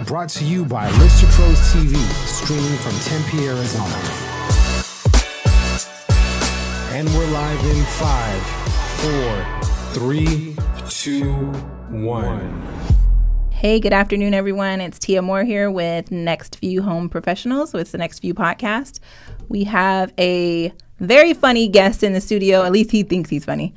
Brought to you by Lister Pros TV, streaming from Tempe, Arizona. And we're live in 5, 4, 3, 2, 1. Hey, good afternoon, everyone. It's Tia Moore here with NextView Home Professionals. So it's the NextView podcast. We have a very funny guest in the studio. At least he thinks he's funny.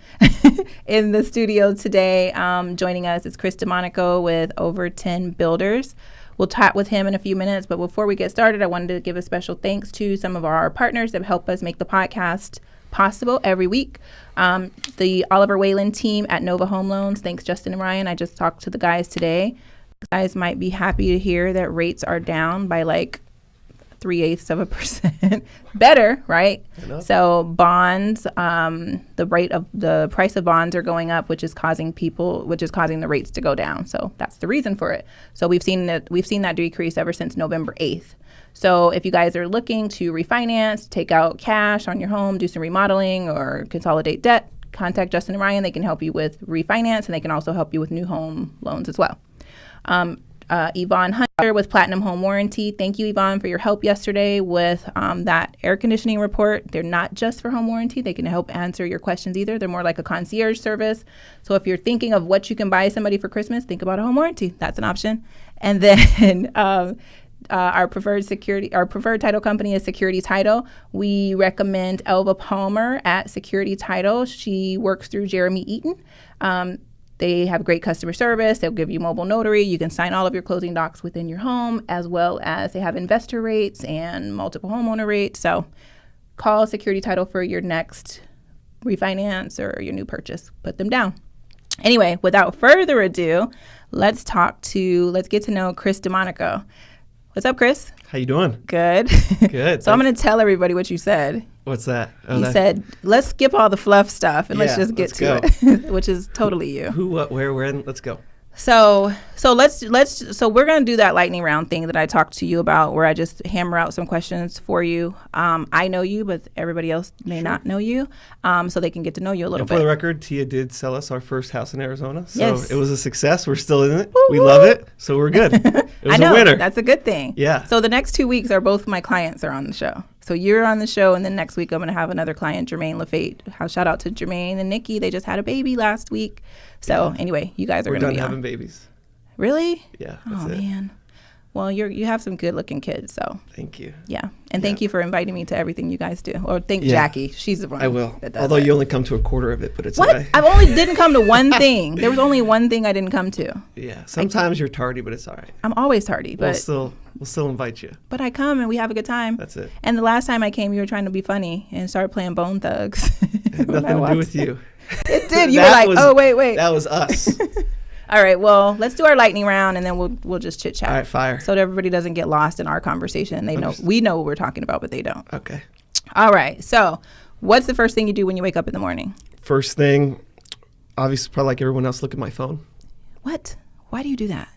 In the studio today, joining us is Chris Domanico with Overton Builders. We'll chat with him in a few minutes, but before we get started, I wanted to give a special thanks to some of our partners that help us make the podcast possible every week. The Oliver Whalen team at Nova Home Loans. Thanks, Justin and Ryan. I just talked to the guys today. You guys might be happy to hear that rates are down by like 0.3%. Better, right? So bonds, the price of bonds are going up, which is causing the rates to go down. So that's the reason for it. So we've seen that decrease ever since November 8th. So if you guys are looking to refinance, take out cash on your home, do some remodeling, or consolidate debt, contact Justin and Ryan. They can help you with refinance, and they can also help you with new home loans as well. Yvonne Hunter with Platinum Home Warranty. Thank you, Yvonne, for your help yesterday with that air conditioning report. They're not just for home warranty. They can help answer your questions either. They're more like a concierge service. So if you're thinking of what you can buy somebody for Christmas, think about a home warranty. That's an option. And then our preferred title company is Security Title. We recommend Elva Palmer at Security Title. She works through Jeremy Eaton. They have great customer service. They'll give you mobile notary. You can sign all of your closing docs within your home, as well as they have investor rates and multiple homeowner rates. So call Security Title for your next refinance or your new purchase. Put them down. Anyway, without further ado, let's get to know Chris Domanico. What's up, Chris? How you doing? Good. Good. So I'm going to tell everybody what you said. What's that? You said, let's skip all the fluff stuff and let's just get to it, which is totally you. Who, what, where, when? Let's go. So we're going to do that lightning round thing that I talked to you about, where I just hammer out some questions for you. I know you, but everybody else may not know you, so they can get to know you a little bit. For the record, Tia did sell us our first house in Arizona, so yes. It was a success. We're still in it. Woo-hoo. We love it, so we're good. It was a winner. That's a good thing. Yeah. So the next 2 weeks are both my clients are on the show. So you're on the show, and then next week I'm going to have another client, Jermaine Lafayette. Shout out to Jermaine and Nikki. They just had a baby last week. So anyway, you guys are going to be on. We're done having babies. Really? Yeah, that's it. Oh, man. Well, you have some good-looking kids, so. Thank you. Yeah, and thank you for inviting me to everything you guys do. Or thank Jackie. She's the one. I will. That does Although it. you only come to a quarter of it, but it's what? okay. I only didn't come to one thing. There was only one thing I didn't come to. Yeah, sometimes you're tardy, but it's all right. I'm always tardy, but We'll still invite you. But I come and we have a good time. That's it. And the last time I came, you were trying to be funny and started playing Bone Thugs. It had nothing to do with you. It did. You were like, oh, wait. That was us. All right, well, let's do our lightning round, and then we'll just chit chat. All right, fire. So that everybody doesn't get lost in our conversation. We know what we're talking about, but they don't. Okay. All right. So, what's the first thing you do when you wake up in the morning? First thing, obviously, probably like everyone else, look at my phone. What? Why do you do that?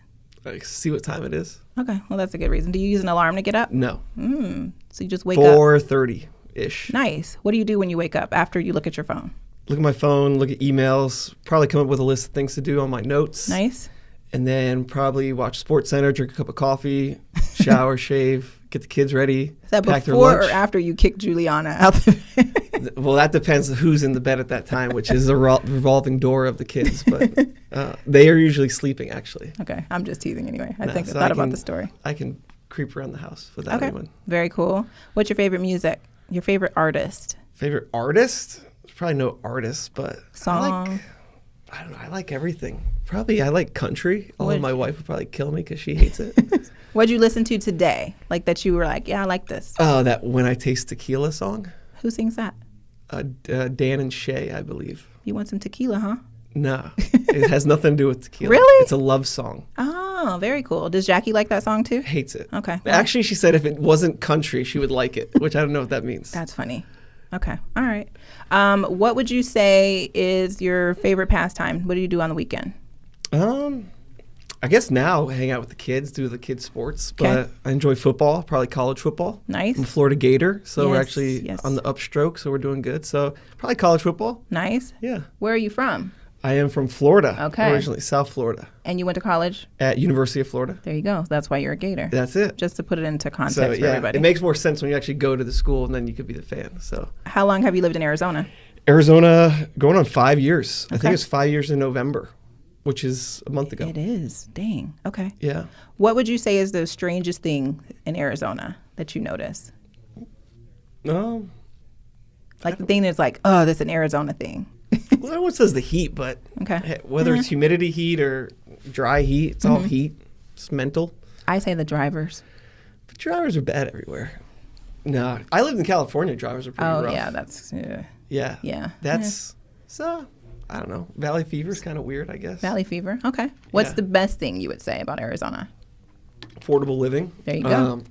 Like, see what time it is. Okay, well, that's a good reason. Do you use an alarm to get up? No. So you just wake up. 4:30-ish. Nice. What do you do when you wake up after you look at your phone? Look at my phone, look at emails, probably come up with a list of things to do on my notes. Nice. And then probably watch SportsCenter, drink a cup of coffee, shower, shave, get the kids ready. Is that pack before their lunch. or after you kick Juliana out the Well, that depends on who's in the bed at that time, which is the revolving door of the kids. But they are usually sleeping, actually. Okay, I'm just teasing anyway. I thought about the story. I can creep around the house without anyone. Very cool. What's your favorite music? Your favorite artist? Favorite artist? There's probably no artist, but song. I don't know. I like everything. Probably I like country. Although my wife would probably kill me because she hates it. What'd you listen to today? Like that you were like, yeah, I like this. Oh, that When I Taste Tequila song. Who sings that? Dan and Shay, I believe. You want some tequila, huh? No, it has nothing to do with tequila. Really? It's a love song. Oh, very cool. Does Jackie like that song too? Hates it. Okay. Actually, she said if it wasn't country, she would like it, which I don't know what that means. That's funny. Okay. All right. What would you say is your favorite pastime? What do you do on the weekend? I guess now hang out with the kids, do the kids' sports, but I enjoy football, probably college football. Nice. I'm a Florida Gator, so we're Yes, actually yes. on the upstroke, so we're doing good. So probably college football. Nice. Yeah. Where are you from? I am from Florida. Okay. Originally, South Florida. And you went to college? At University of Florida. There you go. That's why you're a Gator. That's it. Just to put it into context So, for yeah, everybody. it makes more sense when you actually go to the school, and then you could be the fan. So, How long have you lived in Arizona? Arizona, going on 5 years. I Okay. think it's 5 years in November, which is a month ago. It is. Dang. Okay. Yeah. What would you say is the strangest thing in Arizona that you notice? No. Like the thing that's like, oh, that's an Arizona thing. Well, everyone says the heat, but Okay. whether it's humidity heat or dry heat, it's all heat. It's mental. I say the drivers. But drivers are bad everywhere. No, I lived in California. Drivers are pretty Oh, rough. yeah. That's, Yeah. Yeah. That's, so, I don't know. Valley fever is kind of weird, I guess. Valley fever. Okay. What's Yeah. the best thing you would say about Arizona? Affordable living. There you go.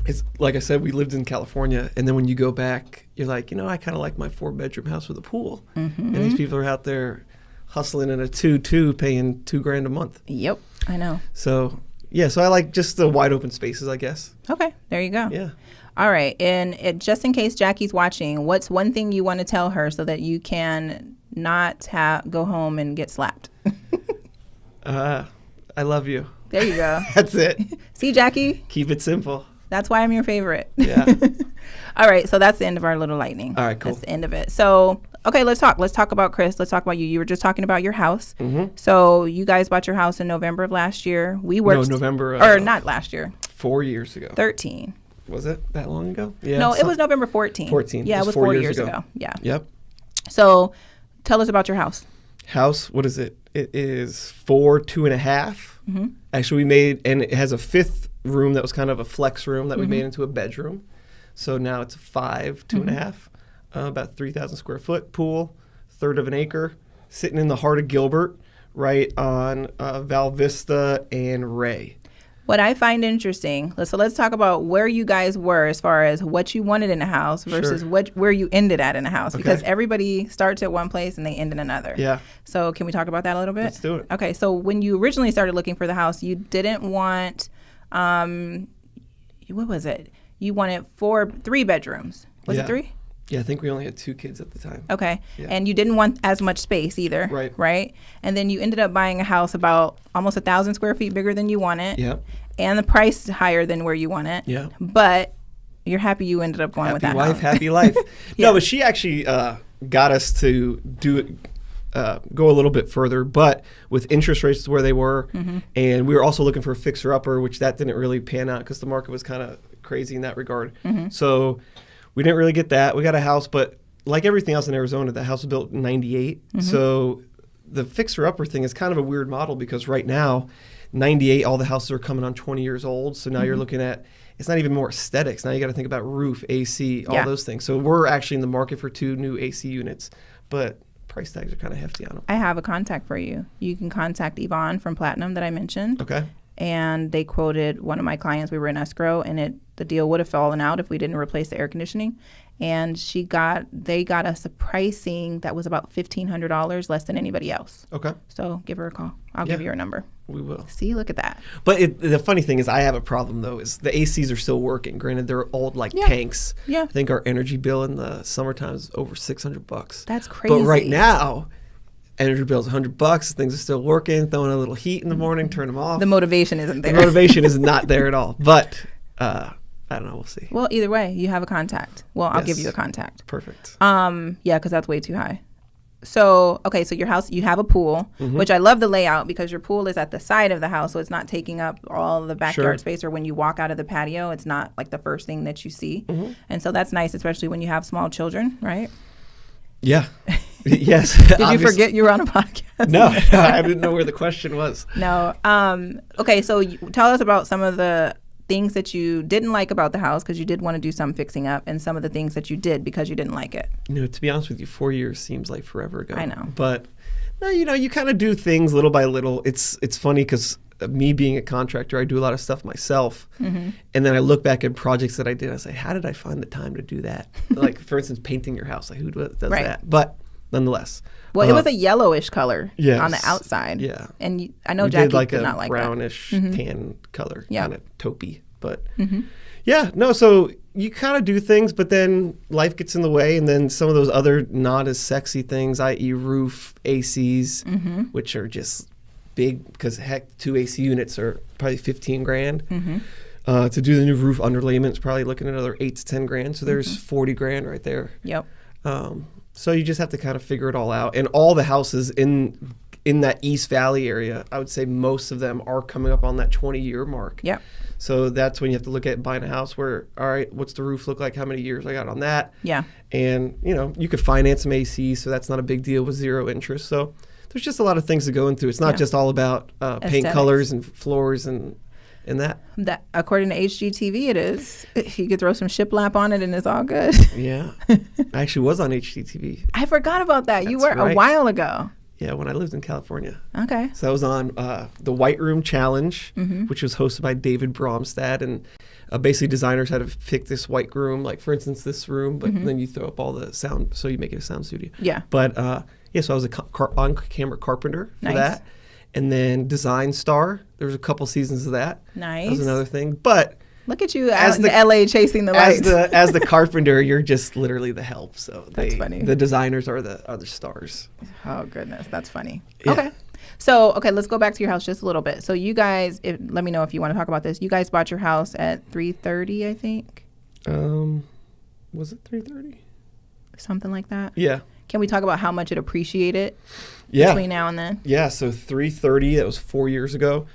It's like I said, we lived in California, and then when you go back, you're like, I kind of like my 4-bedroom house with a pool. And these people are out there hustling in a 2-2, paying $2,000 a month. Yep. I know. So, yeah, so I like just the wide open spaces, I guess. Okay. There you go. Yeah. All right. And just in case Jackie's watching, what's one thing you want to tell her so that you can not go home and get slapped? I love you. There you go. That's it. See, Jackie? Keep it simple. That's why I'm your favorite. Yeah. All right. So that's the end of our little lightning. All right, cool. That's the end of it. So, okay, let's talk. Let's talk about Chris. Let's talk about you. You were just talking about your house. So you guys bought your house in November of last year. We worked. No, November. Or not last year. 4 years ago. 13. Was it that long ago? Yeah. No, it was November 14. 14. Yeah, it was 4 years ago. Yeah. Yep. So tell us about your house. House, what is it? It is 4 2.5. Actually, we made, and it has a 5th room that was kind of a flex room that we made into a bedroom. So now it's a 5 2.5, about 3,000 square foot pool, 1/3 of an acre, sitting in the heart of Gilbert, right on Val Vista and Ray. What I find interesting, so let's talk about where you guys were as far as what you wanted in a house versus Sure. where you ended at in a house, because Okay. everybody starts at one place and they end in another. Yeah. So can we talk about that a little bit? Let's do it. Okay, so when you originally started looking for the house, you didn't want, what was it? You wanted 3 bedrooms. Was Yeah. it 3? Yeah, I think we only had 2 kids at the time. Okay. Yeah. And you didn't want as much space either. Right. Right? And then you ended up buying a house about almost 1,000 square feet bigger than you wanted. Yep. And the price higher than where you want it. Yeah. But you're happy you ended up going with Happy that wife, house. happy life. Yeah. No, but she actually got us to do it, go a little bit further, but with interest rates where they were, and we were also looking for a fixer-upper, which that didn't really pan out because the market was kind of crazy in that regard. So we didn't really get that. We got a house, but like everything else in Arizona, the house was built in 98. So the fixer-upper thing is kind of a weird model because right now, 98, all the houses are coming on 20 years old. So now you're looking at, it's not even more aesthetics. Now you got to think about roof, AC, all Yeah. those things. So we're actually in the market for 2 new AC units, but price tags are kind of hefty on them. I have a contact for you. You can contact Yvonne from Platinum that I mentioned. Okay. And they quoted one of my clients. We were in escrow, and the deal would have fallen out if we didn't replace the air conditioning. And they got us a pricing that was about $1,500 less than anybody else. Okay. So give her a call. I'll give you her number. We will. See, look at that. But the funny thing is, I have a problem though. Is the ACs are still working? Granted, they're old like tanks. Yeah. I think our energy bill in the summertime is over $600. That's crazy. But right now, energy bill's $100. Things are still working. Throwing a little heat in the morning, turn them off. The motivation isn't there. The motivation is not there at all. But I don't know. We'll see. Well, either way, you have a contact. Well, I'll give Yes. you a contact. Perfect. Yeah, because that's way too high. So, okay, so your house, you have a pool, which I love the layout because your pool is at the side of the house, so it's not taking up all the backyard Sure. space, or when you walk out of the patio, it's not like the first thing that you see. And so that's nice, especially when you have small children, right? Yeah. Yes. Did you forget you were on a podcast? No, I didn't know where the question was. No. Okay, so tell us about some of the things that you didn't like about the house because you did want to do some fixing up, and some of the things that you did because you didn't like it. To be honest with you, 4 years seems like forever ago. I know. But no, you kind of do things little by little. It's funny because me being a contractor, I do a lot of stuff myself. And then I look back at projects that I did. I say, how did I find the time to do that? Like, for instance, painting your house. Like, who does Right. that? But nonetheless. Well, it was a yellowish color Yes. on the outside. Yeah. And I know We Jackie did like did a not like brownish tan color, Yeah. kind of taupey. But yeah, no, so you kind of do things, but then life gets in the way, and then some of those other not as sexy things, i.e. roof, ACs, which are just big, because heck, 2 AC units are probably 15 grand. To do the new roof underlayment's probably looking at another 8 to 10 grand. So there's 40 grand right there. Yep. So you just have to kind of figure it all out. And all the houses in that East Valley area, I would say most of them are coming up on that 20-year mark. Yep. So that's when you have to look at buying a house where, all right, what's the roof look like? How many years I got on that? Yeah. And, you know, you could finance some AC, so that's not a big deal with 0 interest. So there's just a lot of things to go into. It's not just all about paint Aesthetics. colors and floors and that. That according to HGTV, it is. You could throw some shiplap on it, and it's all good. Yeah. I actually was on HGTV. I forgot about that. You That's were a right. while ago. Yeah, when I lived in California. Okay. So I was on the White Room Challenge, which was hosted by David Bromstad. And basically designers had to pick this white room, like, for instance, this room, but then you throw up all the sound, so you make it a sound studio. Yeah. But, yeah, so I was a on-camera carpenter for Nice. that. And then Design Star. There was a couple seasons of that. Nice. That was another thing. But Look at you As out in the- LA chasing the lights. as the carpenter, you're just literally the help. So That's funny. The designers are the other stars. Oh goodness, that's funny. Yeah. Okay. So, let's go back to your house just a little bit. So you guys, let me know if you want to talk about this. You guys bought your house at 330, I think. Was it 330? Something like that. Yeah. Can we talk about how much it appreciated Yeah. between now and then? Yeah, so 330, that was 4 years ago.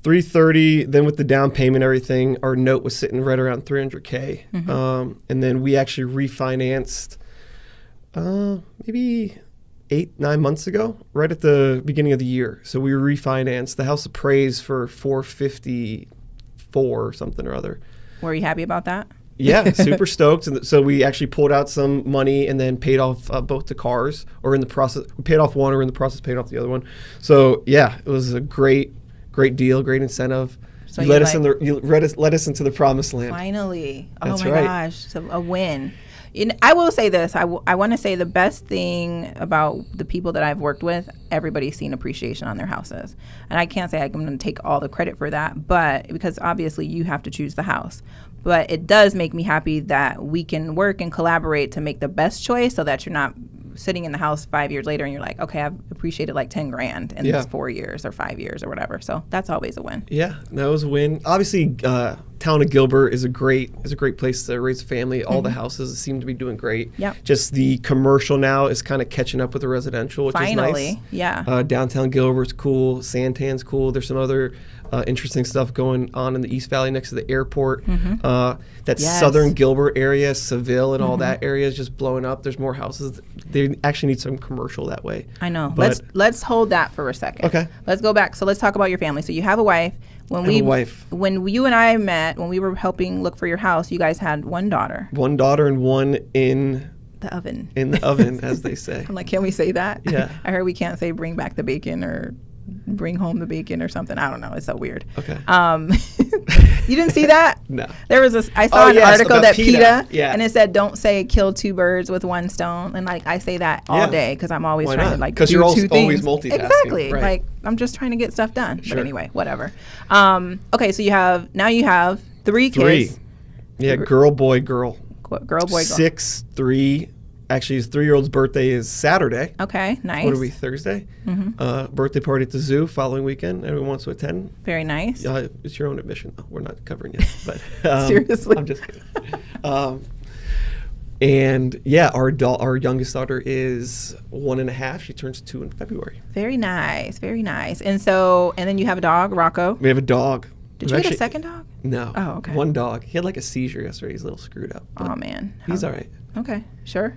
330, then with the down payment and everything, our note was sitting right around 300K. And then we actually refinanced maybe 8-9 months ago, right at the beginning of the year. So we refinanced. The house appraised for 454 or something or other. Were you happy about that? Yeah, super stoked. And so we actually pulled out some money and then paid off both the cars, or in the process, we paid off one, or in the process paid off the other one. So yeah, it was a great deal, great incentive. So you you led us into the promised land. Finally. That's oh my right. gosh. So a win. I will say this. I want to say the best thing about the people that I've worked with, everybody's seen appreciation on their houses. And I can't say I'm going to take all the credit for that, but because obviously you have to choose the house. But it does make me happy that we can work and collaborate to make the best choice, so that you're not sitting in the house 5 years later and you're like, okay, I've appreciated like 10 grand in these 4 years or 5 years or whatever. So that's always a win. Yeah, that was a win. Obviously, town of Gilbert is a great place to raise a family. All the houses seem to be doing great. Yep. Just the commercial now is kind of catching up with the residential, which Finally, is nice. yeah. Downtown Gilbert's cool. Santan's cool. There's some other interesting stuff going on in the East Valley next to the airport. That Yes. southern Gilbert area, Seville and all that area is just blowing up. There's more houses. They actually need some commercial that way. I know. But- Let's hold that for a second. Okay. Let's go back. So let's talk about your family. So you have a wife. When a wife. When you and I met, when we were helping look for your house, you guys had one daughter. One daughter and one in The oven. the oven, as they say. I'm like, can we say that? Yeah. I heard we can't say bring back the bacon or bring home the bacon or something. I don't know. It's so weird. Okay. You didn't see that? No. There was I saw an yes, article about that PETA. Yeah. and it said, don't say kill two birds with one stone. And like, I say that all Yeah. day because I'm always Why trying not? to like 'Cause do you're two always things. multitasking, Exactly. right. Like, I'm just trying to get stuff done. Sure. But anyway, whatever. Okay. So you have 3 kids. Yeah, girl, boy, girl. Girl, boy, girl. 6, 3. Actually, his 3-year-old's birthday is Saturday. Okay. Nice. What are we, Thursday? Birthday party at the zoo following weekend. Everyone wants to attend. Very nice. It's your own admission. Though. We're not covering it. But Seriously. I'm just kidding. And yeah, our youngest daughter is 1.5. She turns 2 in February. Very nice. Very nice. And then you have a dog, Rocco. We have a dog. Did you get a second dog? No. Oh, okay. One dog. He had like a seizure yesterday. He's a little screwed up. but Oh, man. He's all right. Okay. Sure.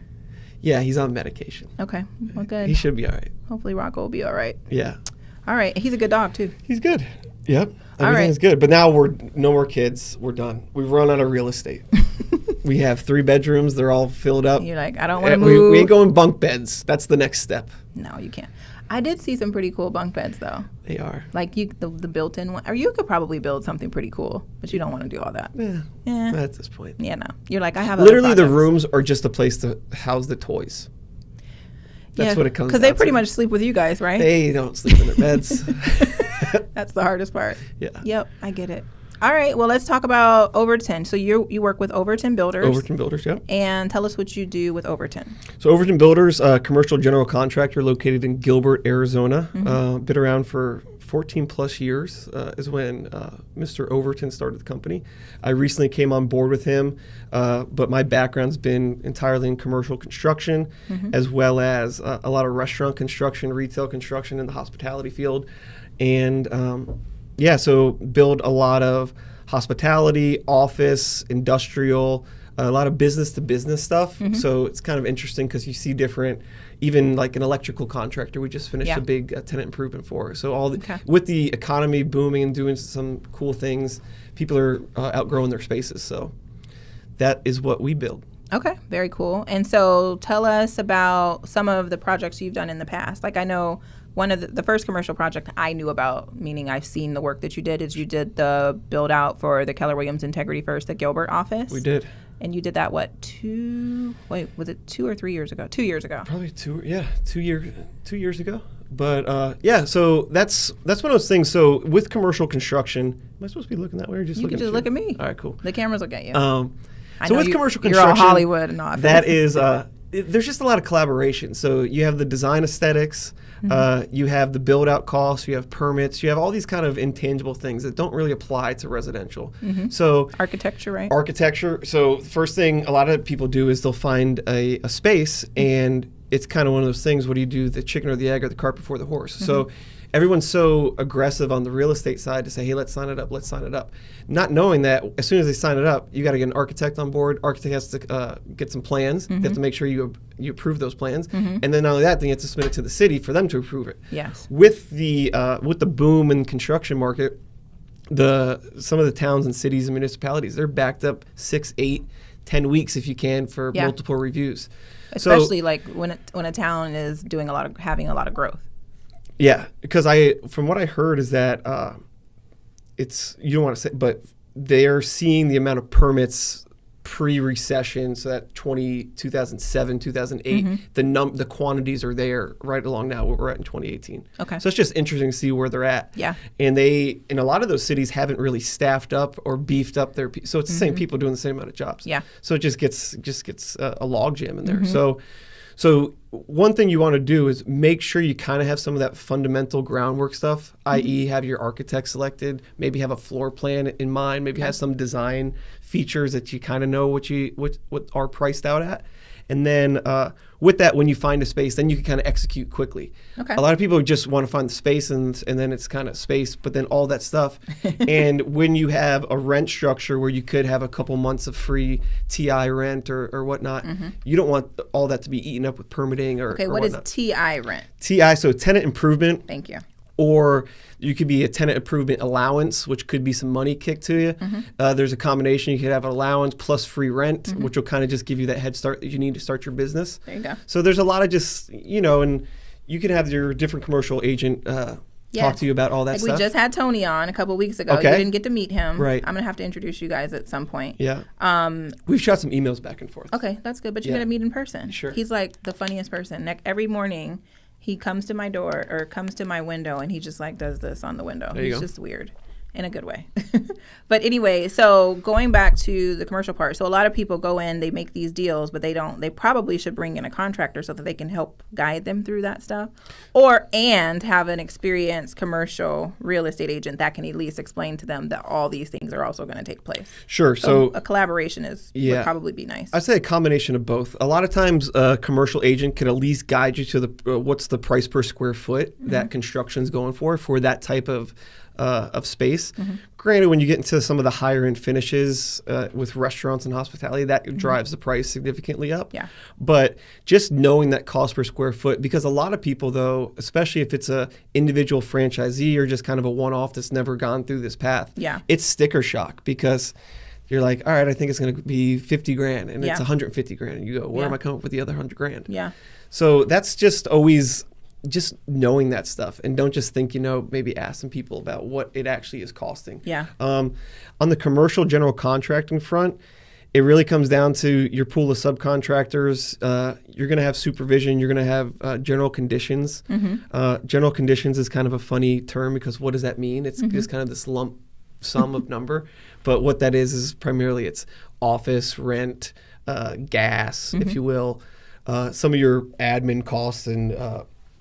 Yeah, he's on medication. Okay. Well, good. He should be all right. Hopefully Rocco will be all right. Yeah. All right. He's a good dog, too. He's good. Yep. All right. Everything's good. But now we're no more kids. We're done. We've run out of real estate. We have 3 bedrooms. They're all filled up. You're like, I don't want to move. We ain't going bunk beds. That's the next step. No, you can't. I did see some pretty cool bunk beds, though. They are. Like the built-in one. Or you could probably build something pretty cool, but you don't want to do all that. Yeah. Yeah. At this point. Yeah, no. You're like, I have Literally, other the projects. rooms are just a place to house the toys. That's what it comes because down they pretty to. much sleep with you guys, right? They don't sleep in their beds. That's the hardest part. Yeah. Yep, I get it. All right, well, let's talk about Overton. So you work with Overton Builders. Overton Builders, yeah. And tell us what you do with Overton. So Overton Builders, commercial general contractor located in Gilbert, Arizona. Been around for 14 plus years is when Mr. Overton started the company. I recently came on board with him, but my background's been entirely in commercial construction, as well as a lot of restaurant construction, retail construction in the hospitality field. And so build a lot of hospitality, office, industrial, a lot of business to business stuff. So it's kind of interesting because you see different, even like an electrical contractor, we just finished a big tenant improvement for. So with the economy booming and doing some cool things, people are outgrowing their spaces. So that is what we build. Okay, very cool. And so tell us about some of the projects you've done in the past. Like I know one of the first commercial project I knew about, meaning I've seen the work that you did, is you did the build out for the Keller Williams Integrity First, the Gilbert office. We did. And you did that, was it 2 or 3 years ago? 2 years ago. Probably 2 years ago. But so that's one of those things. So with commercial construction, am I supposed to be looking that way or just you looking can just look at me. All right, cool. The cameras look at you. So with commercial construction, you're all Hollywood and all that is, there's just a lot of collaboration. So you have the design aesthetics, you have the build out costs, you have permits, you have all these kind of intangible things that don't really apply to residential. So architecture, right? Architecture. So first thing a lot of people do is they'll find a space, and it's kind of one of those things. What do you do, the chicken or the egg or the cart before the horse? So everyone's so aggressive on the real estate side to say, hey, let's sign it up. Not knowing that as soon as they sign it up, you got to get an architect on board. Architect has to get some plans. They have to make sure you approve those plans. And then not only that, then you have to submit it to the city for them to approve it. Yes. With the boom in construction market, some of the towns and cities and municipalities, they're backed up 6, 8, 10 weeks if you can for multiple reviews. Especially like when a town is having a lot of growth. Yeah, because from what I heard is that you don't want to say, but they're seeing the amount of permits pre-recession, so that 2007, 2008, the quantities are there right along now where we're at in 2018. Okay. So it's just interesting to see where they're at. Yeah. And in a lot of those cities haven't really staffed up or beefed up their so it's the same people doing the same amount of jobs. Yeah. So it just gets a log jam in there. So one thing you want to do is make sure you kind of have some of that fundamental groundwork stuff, i.e. have your architect selected, maybe have a floor plan in mind, maybe have some design features that you kind of know what are priced out at. And then with that, when you find a space, then you can kind of execute quickly. Okay. A lot of people just want to find the space and then it's kind of space, but then all that stuff. And when you have a rent structure where you could have a couple months of free TI rent or whatnot, you don't want all that to be eaten up with permitting or what whatnot. is TI rent? TI, so tenant improvement. Thank you. Or you could be a tenant improvement allowance, which could be some money kicked to you. There's a combination. You could have an allowance plus free rent, which will kind of just give you that head start that you need to start your business. There you go. So there's a lot of just, and you can have your different commercial agent talk to you about all that stuff. We just had Tony on a couple of weeks ago. Okay. You didn't get to meet him. Right. I'm going to have to introduce you guys at some point. Yeah. We've shot some emails back and forth. Okay, that's good. But you're going to meet in person. Sure. He's like the funniest person. Every morning, he comes to my door or comes to my window and he just like does this on the window. He's just weird in a good way. But anyway, so going back to the commercial part. So a lot of people go in, they make these deals, but they probably should bring in a contractor so that they can help guide them through that stuff and have an experienced commercial real estate agent that can at least explain to them that all these things are also going to take place. Sure. So a collaboration would probably be nice. I'd say a combination of both. A lot of times a commercial agent can at least guide you to what's the price per square foot that construction's going for that type of space. Granted, when you get into some of the higher end finishes with restaurants and hospitality, that drives the price significantly up. Yeah. But just knowing that cost per square foot, because a lot of people though, especially if it's a individual franchisee or just kind of a one-off that's never gone through this path, it's sticker shock because you're like, all right, I think it's going to be 50 grand and it's 150 grand. And you go, where am I coming up with the other 100 grand? Yeah. So that's just always just knowing that stuff, and don't just think, maybe asking people about what it actually is costing. Yeah. On the commercial general contracting front, it really comes down to your pool of subcontractors. You're going to have supervision. You're going to have general conditions. General conditions is kind of a funny term because what does that mean? It's just kind of this lump sum of number. But what that is primarily it's office, rent, gas, if you will. Some of your admin costs and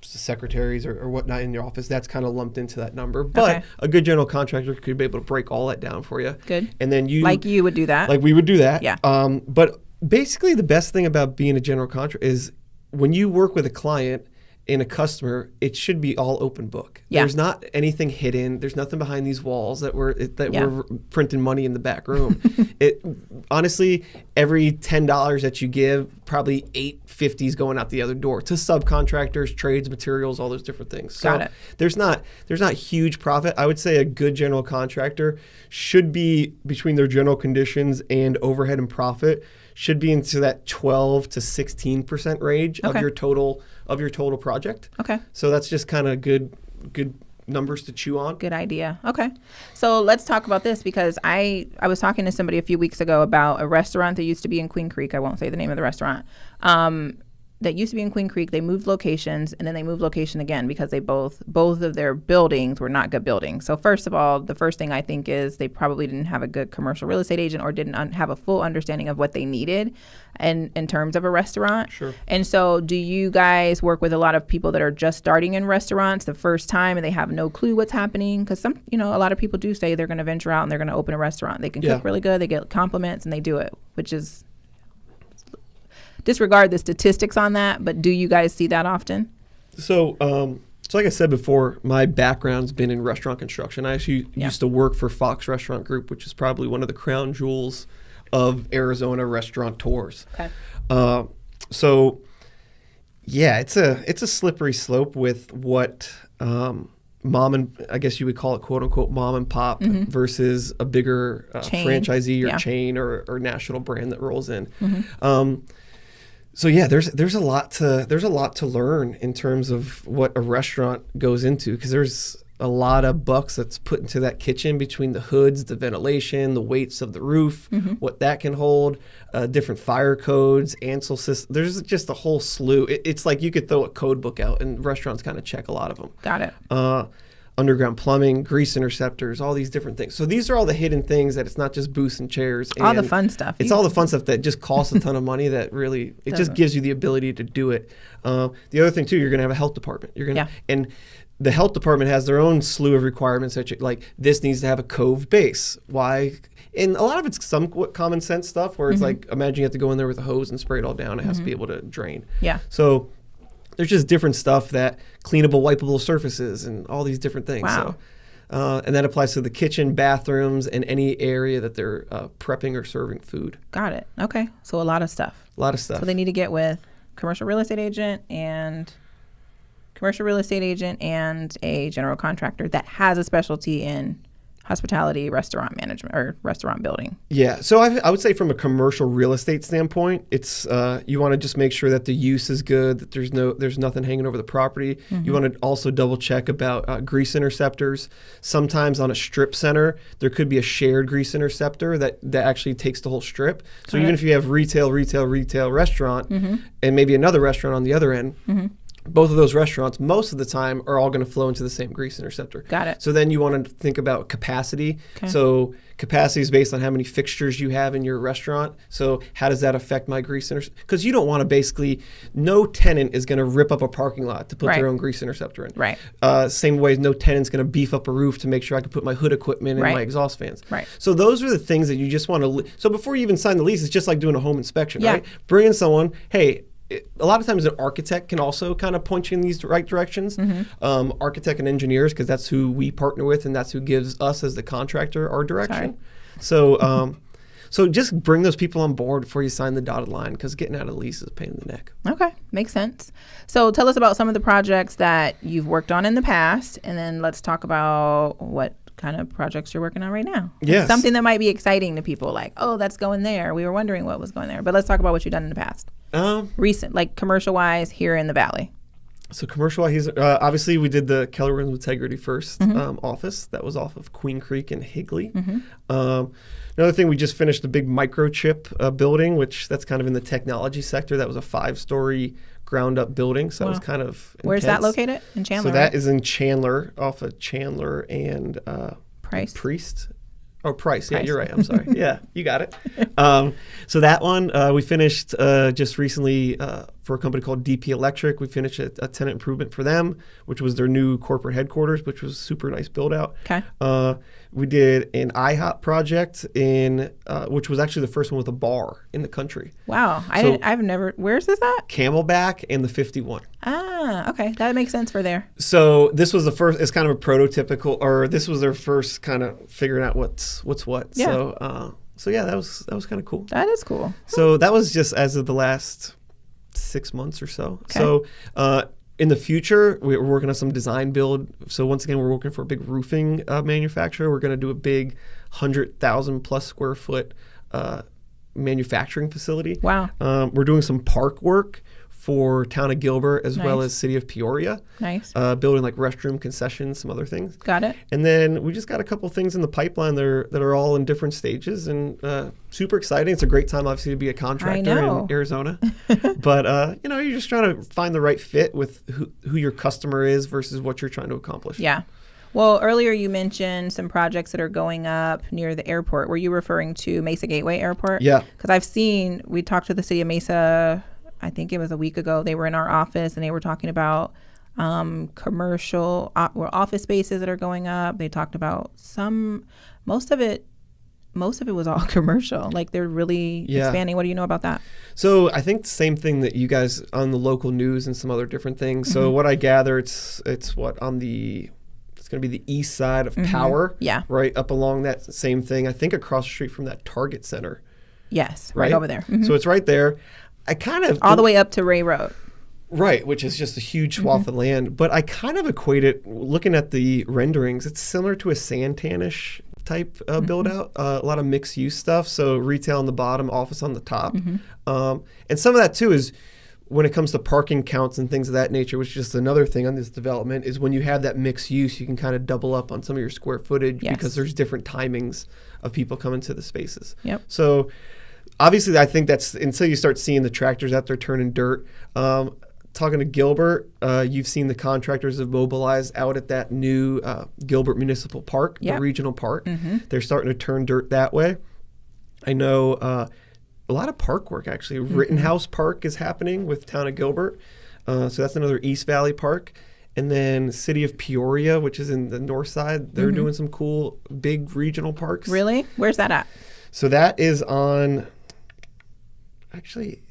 secretaries or whatnot in your office, that's kind of lumped into that number. But a good general contractor could be able to break all that down for you. Good. And then you would do that. Like we would do that. Yeah. But basically the best thing about being a general contractor is when you work with a client and a customer, it should be all open book. Yeah. There's not anything hidden. There's nothing behind these walls that we're printing money in the back room. It honestly, every $10 that you give, probably $8.50 is going out the other door to subcontractors, trades, materials, all those different things. So Got it. There's not huge profit. I would say a good general contractor should be between their general conditions and overhead and profit should be into that 12 to 16% range of your total project. Okay. So that's just kind of good numbers to chew on. Good idea. Okay. So let's talk about this because I was talking to somebody a few weeks ago about a restaurant that used to be in Queen Creek. I won't say the name of the restaurant. That used to be in Queen Creek. They moved locations and then they moved location again because they both of their buildings were not good buildings. So first of all, the first thing I think is they probably didn't have a good commercial real estate agent or didn't have a full understanding of what they needed in terms of a restaurant. Sure. And so do you guys work with a lot of people that are just starting in restaurants the first time and they have no clue what's happening? Because a lot of people do say they're going to venture out and they're going to open a restaurant. They can cook really good. They get compliments and they do it, which is disregard the statistics on that, but do you guys see that often? So like I said before, my background's been in restaurant construction. I actually used to work for Fox Restaurant Group, which is probably one of the crown jewels of Arizona restaurateurs. Okay. So yeah, it's a slippery slope with what I guess you would call it quote unquote mom and pop versus a bigger franchisee or chain or national brand that rolls in. So yeah, there's a lot to learn in terms of what a restaurant goes into because there's a lot of bucks that's put into that kitchen between the hoods, the ventilation, the weights of the roof, what that can hold, different fire codes, ANSEL systems. There's just a whole slew. It's like you could throw a code book out and restaurants kind of check a lot of them. Got it. Underground plumbing, grease interceptors, all these different things. So these are all the hidden things that it's not just booths and chairs. All the fun stuff. It's all the fun stuff that just costs a ton of money that really, it just gives you the ability to do it. The other thing too, you're going to have a health department. And the health department has their own slew of requirements that like this needs to have a cove base. Why? And a lot of it's somewhat common sense stuff where it's like, imagine you have to go in there with a hose and spray it all down. It has to be able to drain. Yeah. So there's just different stuff that cleanable, wipeable surfaces and all these different things. Wow. So, and that applies to the kitchen, bathrooms, and any area that they're prepping or serving food. Got it. Okay. So a lot of stuff. So they need to get with commercial real estate agent and a general contractor that has a specialty in hospitality, restaurant management, or restaurant building. Yeah. So I would say from a commercial real estate standpoint, it's you want to just make sure that the use is good, that there's nothing hanging over the property. You want to also double check about grease interceptors. Sometimes on a strip center, there could be a shared grease interceptor that actually takes the whole strip. So even if you have retail restaurant, and maybe another restaurant on the other end, both of those restaurants, most of the time, are all going to flow into the same grease interceptor. Got it. So then you want to think about capacity. Okay. So capacity is based on how many fixtures you have in your restaurant. So how does that affect my grease interceptor? Because you don't want to basically, no tenant is going to rip up a parking lot to put their own grease interceptor in. Right. Same way, no tenant's going to beef up a roof to make sure I can put my hood equipment and my exhaust fans. Right. So those are the things that you just want to, so before you even sign the lease, it's just like doing a home inspection, right? Bring in someone, hey, a lot of times an architect can also kind of point you in these right directions. Architect and engineers, because that's who we partner with and that's who gives us as the contractor our direction. So so just bring those people on board before you sign the dotted line because getting out of the lease is a pain in the neck. Okay, makes sense. So tell us about some of the projects that you've worked on in the past and then let's talk about what kind of projects you're working on right now. Yes. Something that might be exciting to people like, oh, that's going there. We were wondering what was going there. But let's talk about what you've done in the past. Recent, like commercial-wise here in the Valley. So commercial-wise, obviously we did the Keller Williams Integrity First office. That was off of Queen Creek and Higley. Another thing, we just finished a big microchip building, which that's kind of in the technology sector. That was a 5-story ground up building. So that was kind of intense. Where's that located? In Chandler, So that is in Chandler, off of Chandler and Price. Price. Yeah, you're right. I'm sorry. Yeah, you got it. So that one we finished just recently for a company called DP Electric. We finished a tenant improvement for them, which was their new corporate headquarters, which was a super nice build out. Okay. We did an IHOP project which was actually the first one with a bar in the country. Wow. I've never. Where's this at? Camelback and the 51. Ah, okay. That makes sense for there. So this was the first. It's kind of a prototypical, or this was their first kind of figuring out what's what. Yeah. So yeah, that was kind of cool. That is cool. So that was just as of the last 6 months or so. Okay. So in the future, we're working on some design build. So once again, we're working for a big roofing manufacturer. We're going to do a big 100,000 plus square foot manufacturing facility. Wow. We're doing some park work for Town of Gilbert as well as City of Peoria. Nice. Building like restroom concessions, some other things. Got it. And then we just got a couple things in the pipeline that are all in different stages and super exciting. It's a great time, obviously, to be a contractor in Arizona. But, you're just trying to find the right fit with who your customer is versus what you're trying to accomplish. Yeah. Well, earlier you mentioned some projects that are going up near the airport. Were you referring to Mesa Gateway Airport? Yeah. Because we talked to the city of Mesa, I think it was a week ago. They were in our office and they were talking about commercial office spaces that are going up. They talked about most of it was all commercial. Like they're really expanding. What do you know about that? So I think the same thing that you guys on the local news and some other different things. So what I gather, it's what on the, it's going to be the east side of Power. Yeah. Right up along that same thing. I think across the street from that Target Center. Yes. Right over there. So it's right there. I kind of all the way up to Ray Road. Right, which is just a huge swath of land. But I kind of equate it, looking at the renderings, it's similar to a Santanish type build out. A lot of mixed use stuff. So retail on the bottom, office on the top. And some of that too is when it comes to parking counts and things of that nature, which is just another thing on this development, is when you have that mixed use, you can kind of double up on some of your square footage because there's different timings of people coming to the spaces. Yep. So obviously, I think that's until you start seeing the tractors out there turning dirt. Talking to Gilbert, you've seen the contractors have mobilized out at that new Gilbert Municipal Park, the regional park. They're starting to turn dirt that way. I know a lot of park work, actually. Rittenhouse Park is happening with Town of Gilbert. So that's another East Valley park. And then City of Peoria, which is in the north side, they're doing some cool big regional parks. Really? Where's that at? So that is on... Actually,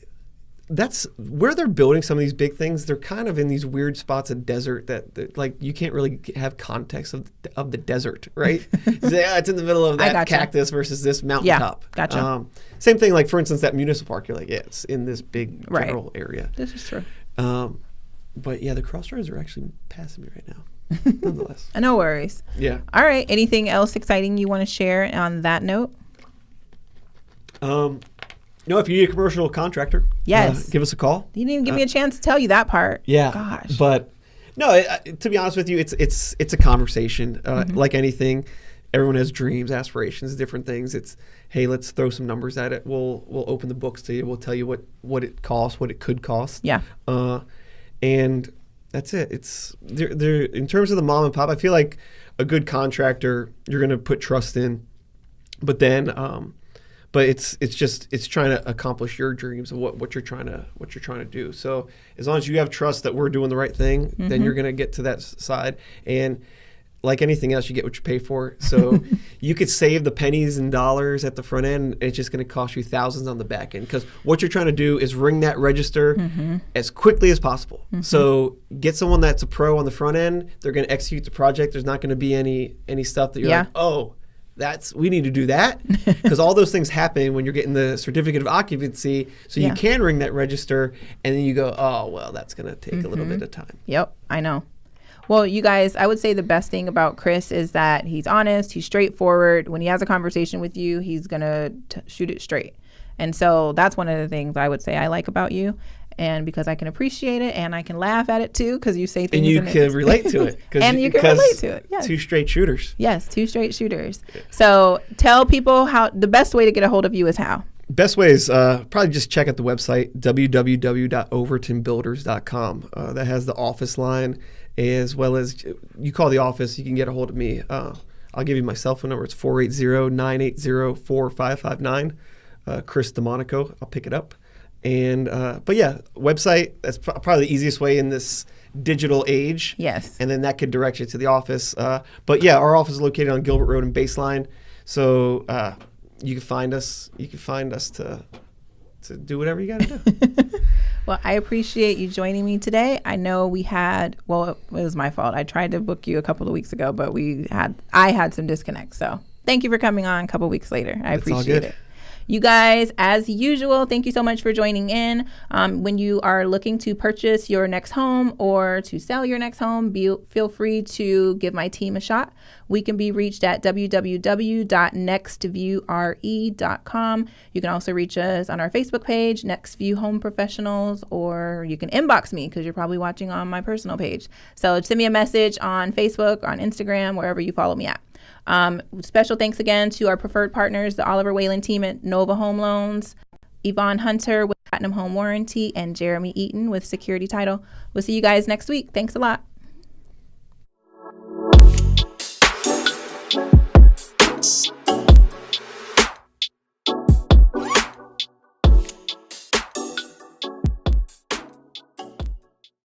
that's where they're building some of these big things. They're kind of in these weird spots of desert that like you can't really have context of the desert, right? It's in the middle of that cactus versus this mountaintop. Yeah, gotcha. Same thing, like for instance, that municipal park. You're like, it's in this big general area. This is true. But yeah, the crossroads are actually passing me right now. Nonetheless. No worries. Yeah. All right. Anything else exciting you want to share on that note? No, if you need a commercial contractor, give us a call. You didn't even give me a chance to tell you that part. Yeah. Gosh. But no, to be honest with you, it's a conversation. Like anything, everyone has dreams, aspirations, different things. It's, hey, let's throw some numbers at it. We'll open the books to you. We'll tell you what it costs, what it could cost. Yeah. And that's it. It's there in terms of the mom and pop. I feel like a good contractor, you're going to put trust in, but then. But it's trying to accomplish your dreams of what you're trying to do. So as long as you have trust that we're doing the right thing, then you're going to get to that side. And like anything else, you get what you pay for. So you could save the pennies and dollars at the front end. And it's just going to cost you thousands on the back end because what you're trying to do is ring that register as quickly as possible. So get someone that's a pro on the front end. They're going to execute the project. There's not going to be any stuff that you're like, oh. We need to do that because all those things happen when you're getting the certificate of occupancy. So you can ring that register and then you go, oh, well, that's going to take a little bit of time. Yep, I know. Well, you guys, I would say the best thing about Chris is that he's honest, he's straightforward. When he has a conversation with you, he's going to shoot it straight. And so that's one of the things I would say I like about you. And because I can appreciate it and I can laugh at it too, because you say things. And you can relate to it. And you can relate to it. Yes. 2 straight shooters. Yes, 2 straight shooters. So tell people how the best way to get a hold of you is how. Best way is probably just check out the website, www.overtonbuilders.com. That has the office line, as well as you call the office, you can get a hold of me. I'll give you my cell phone number. It's 480-980-4559. Chris Domanico. I'll pick it up. And but yeah, website, that's probably the easiest way in this digital age. Yes. And then that could direct you to the office. But yeah, our office is located on Gilbert Road and Baseline. So you can find us. You can find us to do whatever you got to do. Well, I appreciate you joining me today. I know it was my fault. I tried to book you a couple of weeks ago, but I had some disconnects. So thank you for coming on a couple of weeks later. I appreciate it. You guys, as usual, thank you so much for joining in. When you are looking to purchase your next home or to sell your next home, feel free to give my team a shot. We can be reached at www.nextviewre.com. You can also reach us on our Facebook page, NextView Home Professionals, or you can inbox me because you're probably watching on my personal page. So send me a message on Facebook, on Instagram, wherever you follow me at. Special thanks again to our preferred partners, the Oliver Whalen team at Nova Home Loans, Yvonne Hunter with Platinum Home Warranty, and Jeremy Eaton with Security Title. We'll see you guys next week. Thanks a lot.